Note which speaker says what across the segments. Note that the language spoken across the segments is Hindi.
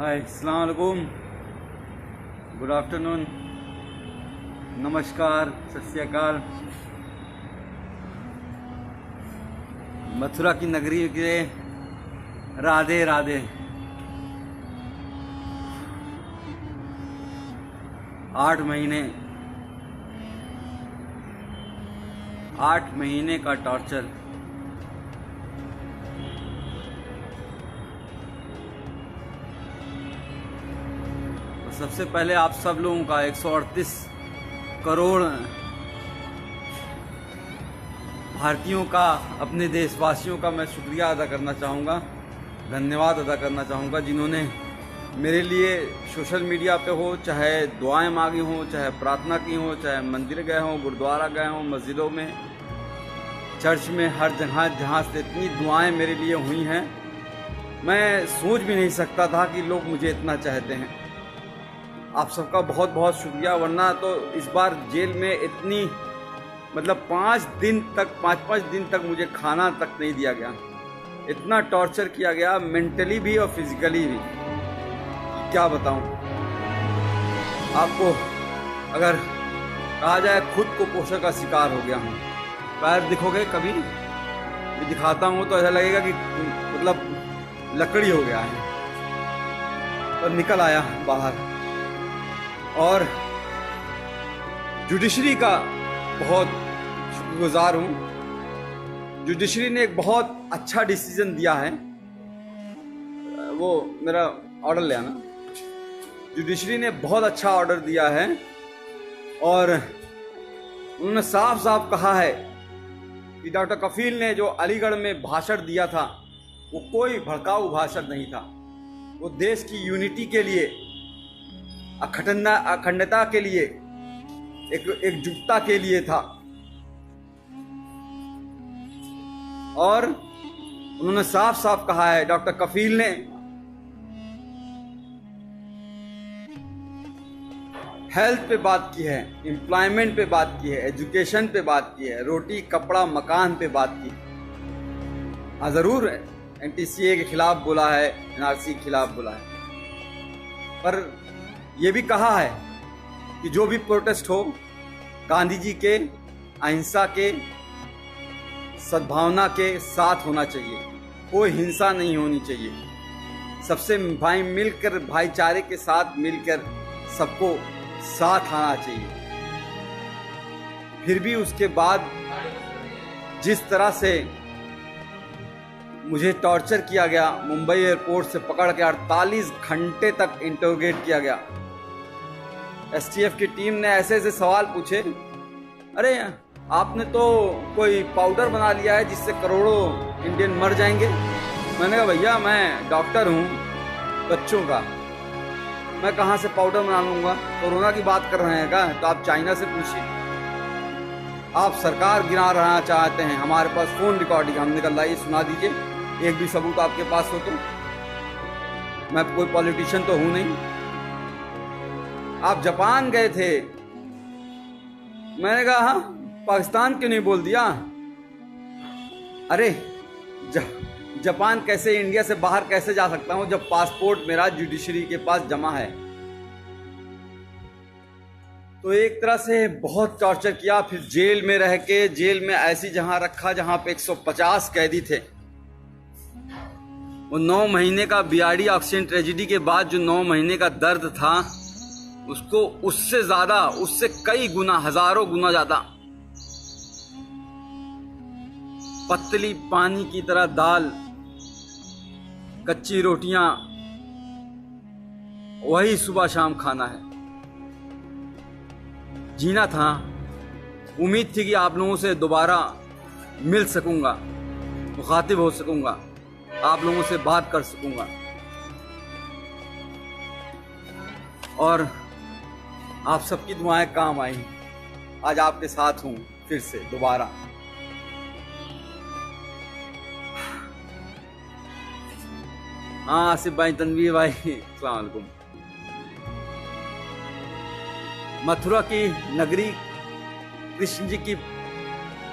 Speaker 1: हाय, अस्सलाम वालेकुम, गुड आफ्टरनून, नमस्कार, सत श्री अकाल। मथुरा की नगरी के राधे राधे। आठ महीने का टॉर्चर। सबसे पहले आप सब लोगों का 138 करोड़ भारतीयों का, अपने देशवासियों का मैं शुक्रिया अदा करना चाहूँगा, धन्यवाद अदा करना चाहूँगा, जिन्होंने मेरे लिए सोशल मीडिया पे हो, चाहे दुआएं मांगी हों, चाहे प्रार्थना की हो, चाहे मंदिर गए हों, गुरुद्वारा गए हों, मस्जिदों में, चर्च में, हर जगह जहाँ से इतनी दुआएं मेरे लिए हुई हैं, मैं सोच भी नहीं सकता था कि लोग मुझे इतना चाहते हैं। आप सबका बहुत बहुत शुक्रिया, वरना तो इस बार जेल में इतनी पाँच पाँच दिन तक मुझे खाना तक नहीं दिया गया। इतना टॉर्चर किया गया, मेंटली भी और फिजिकली भी, क्या बताऊं आपको। अगर कहा जाए खुद को पोषण का शिकार हो गया हूँ। पैर दिखोगे कभी दिखाता हूँ तो ऐसा लगेगा कि लकड़ी हो गया है, और निकल आया बाहर। और जुडिशरी का बहुत शुक्रगुजार हूँ। जुडिशरी ने एक बहुत अच्छा डिसीजन दिया है। वो मेरा ऑर्डर ले आना। जुडिशरी ने बहुत अच्छा ऑर्डर दिया है, और उन्होंने साफ साफ कहा है कि डॉक्टर कफील ने जो अलीगढ़ में भाषण दिया था, वो कोई भड़काऊ भाषण नहीं था। वो देश की यूनिटी के लिए, अखंडता के लिए, एकजुटता के लिए था। और उन्होंने साफ साफ कहा है, डॉक्टर कफील ने हेल्थ पे बात की है, एम्प्लॉयमेंट पे बात की है, एजुकेशन पे बात की है, रोटी कपड़ा मकान पे बात की। हाँ जरूर एनटीसीए के खिलाफ बोला है, एनआरसी के खिलाफ बोला है, पर यह भी कहा है कि जो भी प्रोटेस्ट हो, गांधी जी के अहिंसा के, सद्भावना के साथ होना चाहिए। कोई हिंसा नहीं होनी चाहिए। सबसे मिलकर, भाईचारे के साथ मिलकर सबको साथ आना चाहिए। फिर भी उसके बाद जिस तरह से मुझे टॉर्चर किया गया, मुंबई एयरपोर्ट से पकड़ के 48 घंटे तक इंटरोगेट किया गया। एसटीएफ की टीम ने ऐसे ऐसे सवाल पूछे, अरे आपने तो कोई पाउडर बना लिया है जिससे करोड़ों इंडियन मर जाएंगे। मैंने कहा भैया मैं डॉक्टर हूँ बच्चों का, मैं कहाँ से पाउडर बना लूँगा। कोरोना की बात कर रहे हैं क्या? तो आप चाइना से पूछिए। आप सरकार गिरा रहना चाहते हैं, हमारे पास फोन रिकॉर्डिंग, हमने कहा लाइए सुना दीजिए, एक भी सबूत आपके पास हो तो। मैं कोई पॉलिटिशियन तो हूँ नहीं। आप जापान गए थे, मैंने कहा हाँ, पाकिस्तान क्यों नहीं बोल दिया? अरे जापान कैसे, इंडिया से बाहर कैसे जा सकता हूं जब पासपोर्ट मेरा जुडिशरी के पास जमा है। तो एक तरह से बहुत टॉर्चर किया। फिर जेल में रह के, जेल में ऐसी जहां रखा जहां पे 150 कैदी थे। वो 9 महीने का बीआरडी ऑक्सीजन ट्रेजेडी के बाद जो 9 महीने का दर्द था, उसको उससे ज्यादा, उससे कई गुना, हजारों गुना ज्यादा पतली पानी की तरह दाल, कच्ची रोटियां, वही सुबह शाम खाना है। जीना था। उम्मीद थी कि आप लोगों से दोबारा मिल सकूंगा, मुखातिब हो सकूंगा, आप लोगों से बात कर सकूंगा, और आप सबकी दुआएं काम आई। आज आपके साथ हूं फिर से दोबारा। हाँ आसिफ भाई, तनवीर भाई, अस्सलाम वालेकुम। मथुरा की नगरी, कृष्ण जी की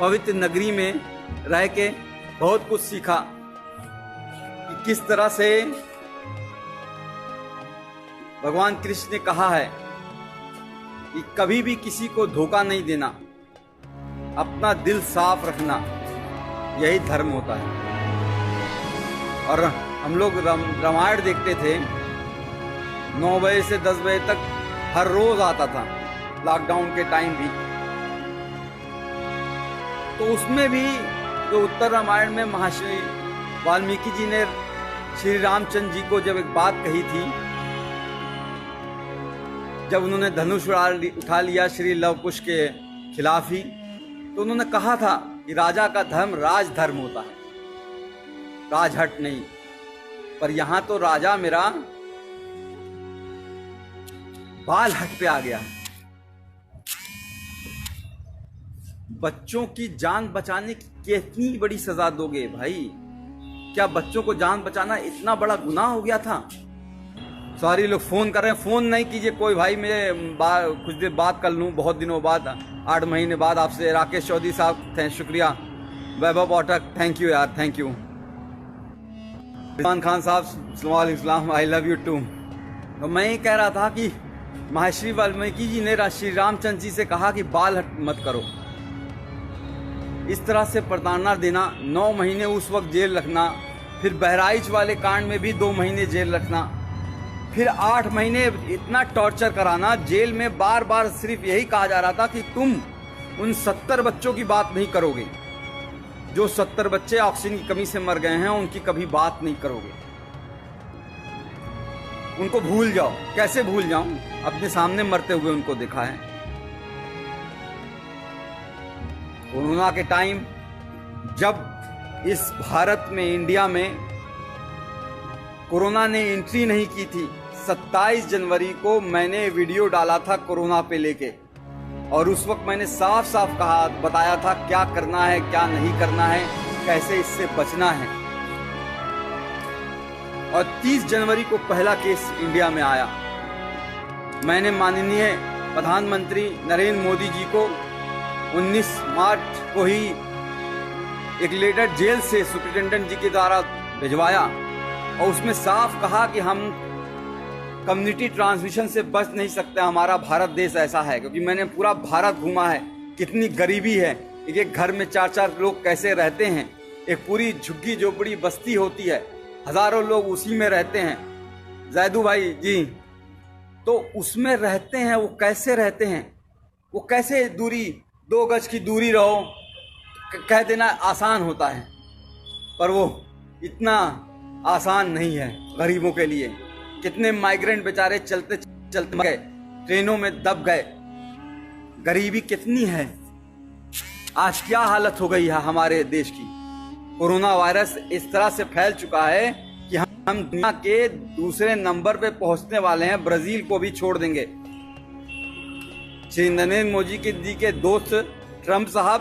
Speaker 1: पवित्र नगरी में रह के बहुत कुछ सीखा कि किस तरह से भगवान कृष्ण ने कहा है कि कभी भी किसी को धोखा नहीं देना, अपना दिल साफ रखना, यही धर्म होता है। और हम लोग रामायण देखते थे, 9 बजे से 10 बजे तक हर रोज आता था, लॉकडाउन के टाइम भी। तो उसमें भी जो उत्तर रामायण में महर्षि वाल्मीकि जी ने श्री रामचंद्र जी को जब एक बात कही थी, जब उन्होंने धनुष उठा लिया श्री लव कुश के खिलाफ ही, तो उन्होंने कहा था कि राजा का धर्म राजधर्म होता है, राजहट नहीं। पर यहां तो राजा मेरा बाल हट पे आ गया। बच्चों की जान बचाने की कितनी बड़ी सजा दोगे भाई? क्या बच्चों को जान बचाना इतना बड़ा गुनाह हो गया था? सॉरी, लोग फोन कर रहे हैं, फोन नहीं कीजिए कोई भाई, मैं कुछ देर बात कर लूँ, बहुत दिनों बाद, 8 महीने बाद आपसे। राकेश चौधरी साहब शुक्रिया, वैभव पाठक थैंक यू यार, थैंक यू। इरफान खान साहब वालेकुम, आई लव यू टू। तो मैं ये कह रहा था कि महर्षि वाल्मीकि जी ने श्री रामचंद्र जी से कहा कि बाल हट मत करो। इस तरह से प्रताड़ना देना, 9 महीने उस वक्त जेल रखना, फिर बहराइच वाले कांड में भी 2 महीने जेल रखना, फिर 8 महीने इतना टॉर्चर कराना जेल में। बार बार सिर्फ यही कहा जा रहा था कि तुम उन 70 बच्चों की बात नहीं करोगे, जो 70 बच्चे ऑक्सीजन की कमी से मर गए हैं, उनकी कभी बात नहीं करोगे, उनको भूल जाओ। कैसे भूल जाऊं? अपने सामने मरते हुए उनको देखा है। कोरोना के टाइम जब इस भारत में, इंडिया में कोरोना ने एंट्री नहीं की थी, 27 जनवरी को मैंने वीडियो डाला था कोरोना पे लेके, और उस वक्त मैंने साफ साफ बताया था क्या करना है, क्या नहीं करना है, कैसे इससे बचना है। और 30 जनवरी को पहला केस इंडिया में आया। मैंने माननीय प्रधानमंत्री नरेंद्र मोदी जी को 19 मार्च को ही एक लेटर जेल से सुप्रिंटेंडेंट जी के द्वारा भिजवाया, और उसमें साफ कहा कि हम कम्युनिटी ट्रांसमिशन से बच नहीं सकते, हमारा भारत देश ऐसा है। क्योंकि मैंने पूरा भारत घूमा है, कितनी गरीबी है, एक घर में 4-4 लोग कैसे रहते हैं, एक पूरी झुग्गी झोपड़ी बस्ती होती है, हजारों लोग उसी में रहते हैं। जैदू भाई जी, तो उसमें रहते हैं, वो कैसे रहते हैं, वो कैसे दूरी 2 गज की दूरी रहो, कह देना आसान होता है, पर वो इतना आसान नहीं है गरीबों के लिए। कितने माइग्रेंट बेचारे चलते चलते गए, ट्रेनों में दब गए। गरीबी कितनी है, आज क्या हालत हो गई है हमारे देश की। कोरोना वायरस इस तरह से फैल चुका है कि हम दुनिया के दूसरे नंबर पे पहुंचने वाले हैं, ब्राजील को भी छोड़ देंगे। श्री नरेंद्र मोदी जी के दोस्त ट्रंप साहब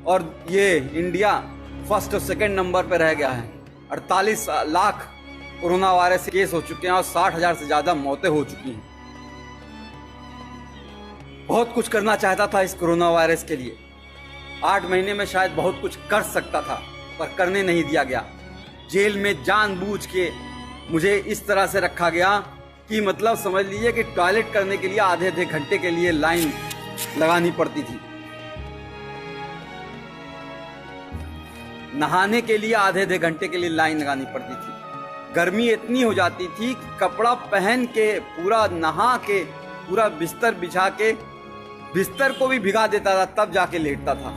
Speaker 1: और ये इंडिया फर्स्ट और सेकंड नंबर पे रह गया है। 48 लाख कोरोना वायरस केस हो चुके हैं और 60,000 से ज्यादा मौतें हो चुकी हैं। बहुत कुछ करना चाहता था इस कोरोना वायरस के लिए, 8 महीने में शायद बहुत कुछ कर सकता था, पर करने नहीं दिया गया। जेल में जानबूझ के मुझे इस तरह से रखा गया कि मतलब समझ लीजिए कि टॉयलेट करने के लिए आधे घंटे के लिए लाइन लगानी पड़ती थी, नहाने के लिए आधे घंटे के लिए लाइन लगानी पड़ती थी। गर्मी इतनी हो जाती थी कि कपड़ा पहन के, पूरा नहा के, पूरा बिस्तर बिछा के, बिस्तर को भी भिगा देता था, तब जाके लेटता था।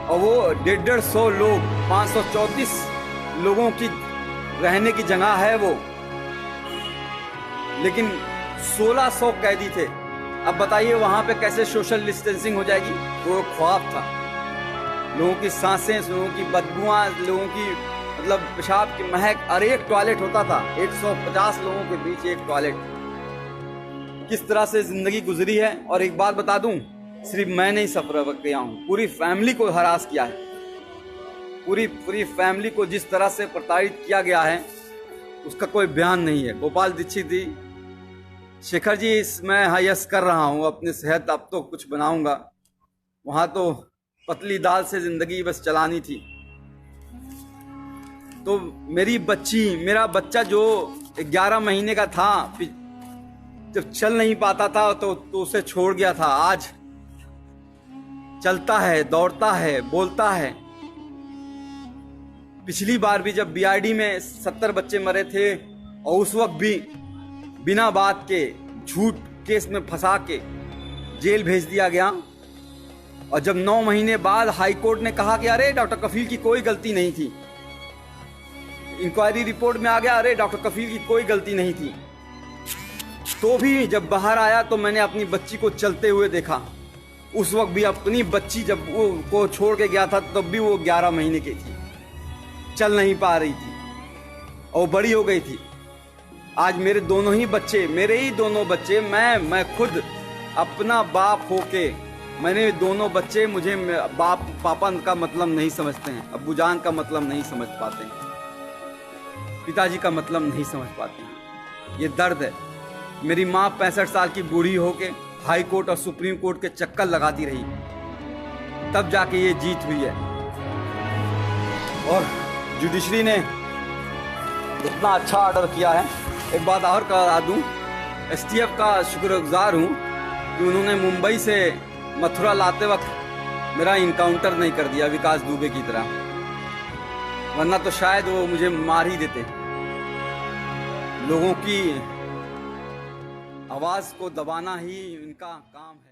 Speaker 1: और वो 150 लोग, 534 लोगों की रहने की जगह है वो, लेकिन 1600 कैदी थे। अब बताइए वहां पे कैसे सोशल डिस्टेंसिंग हो जाएगी? वो ख्वाब था। लोगों की सांसें, लोगों की बदबुआं, लोगों की मतलब पेशाब की महक, और एक टॉयलेट होता था, 150 लोगों के बीच एक टॉयलेट। किस तरह से जिंदगी गुजरी है। और एक बात बता दूं, सिर्फ मैं नहीं सफर किया हूं, पूरी फैमिली को हरास किया है। पूरी फैमिली को जिस तरह से प्रताड़ित किया गया है उसका कोई बयान नहीं है। गोपाल दीक्षित जी, शेखर जी, मैं हायस कर रहा हूं अपनी सेहत, अब तो कुछ बनाऊंगा। वहां तो पतली दाल से जिंदगी बस चलानी थी। तो मेरा बच्चा जो 11 महीने का था, जब चल नहीं पाता था तो उसे छोड़ गया था। आज चलता है, दौड़ता है, बोलता है। पिछली बार भी जब बीआरडी में 70 बच्चे मरे थे और उस वक्त भी बिना बात के झूठ केस में फंसा के जेल भेज दिया गया। और जब 9 महीने बाद हाई कोर्ट ने कहा कि अरे डॉक्टर कफील की कोई गलती नहीं थी, इंक्वायरी रिपोर्ट में आ गया अरे डॉक्टर कफील की कोई गलती नहीं थी, तो भी जब बाहर आया तो मैंने अपनी बच्ची को चलते हुए देखा। उस वक्त भी अपनी बच्ची जब वो को छोड़ के गया था तब भी वो 11 महीने की थी, चल नहीं पा रही थी और बड़ी हो गई थी। आज मेरे दोनों ही बच्चे, मेरे ही दोनों बच्चे, मैं खुद अपना बाप होके, मैंने दोनों बच्चे, मुझे बाप पापा का मतलब नहीं समझते हैं, अब्बूजान का मतलब नहीं समझ पाते हैं, पिताजी का मतलब नहीं समझ पाते हैं। ये दर्द है। मेरी माँ 65 साल की बूढ़ी होके हाई कोर्ट और सुप्रीम कोर्ट के चक्कर लगाती रही, तब जाके ये जीत हुई है। और जुडिशरी ने इतना अच्छा ऑर्डर किया है। एक बात और करा दूं, एसटीएफ का शुक्रगुजार हूं कि उन्होंने मुंबई से मथुरा लाते वक्त मेरा इनकाउंटर नहीं कर दिया विकास दुबे की तरह, वरना तो शायद वो मुझे मार ही देते। लोगों की आवाज को दबाना ही इनका काम है।